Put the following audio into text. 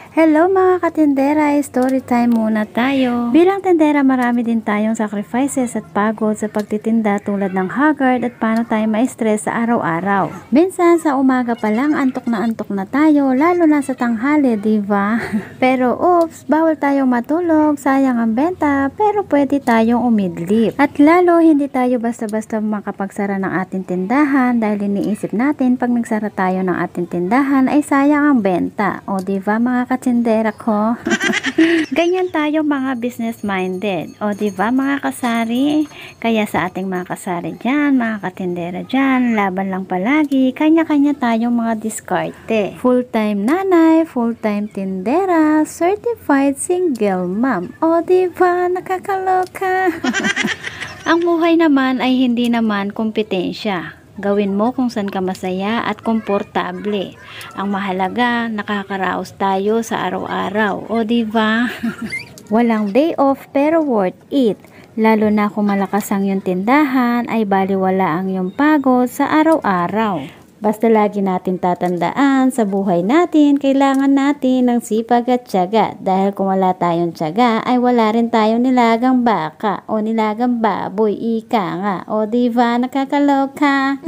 Hello mga katindera, story time muna tayo. Bilang tindera, marami din tayong sacrifices at pagod sa pagtitinda tulad ng haggard at paano tayo ma-stress sa araw-araw. Minsan sa umaga pa lang antok na tayo, lalo na sa tanghali, diba? Pero oops, bawal tayong matulog, sayang ang benta, pero pwede tayong umidlip. At lalo hindi tayo basta-basta makapagsara ng ating tindahan dahil iniisip natin pag nagsara tayo ng ating tindahan ay sayang ang benta. O diba mga katindera ko? Ganyan tayo mga business minded. O diba mga kasari? Kaya sa ating mga kasari dyan, mga katindera dyan, laban lang palagi, kanya-kanya tayong mga diskarte. Full-time nanay, full-time tindera, certified single mom. O diba nakakaloka? Ang buhay naman ay hindi naman kompetensya. Gawin mo kung saan ka masaya at komportable. Ang mahalaga, nakakaraos tayo sa araw-araw. O diba? Walang day off pero worth it. Lalo na kung malakas ang iyong tindahan, ay baliwala ang iyong pagod sa araw-araw. Basta lagi natin tatandaan, sa buhay natin, kailangan natin ng sipag at tiyaga. Dahil kung wala tayong tiyaga, ay wala rin tayong nilagang baka o nilagang baboy, ika nga. O diba, nakakaloka?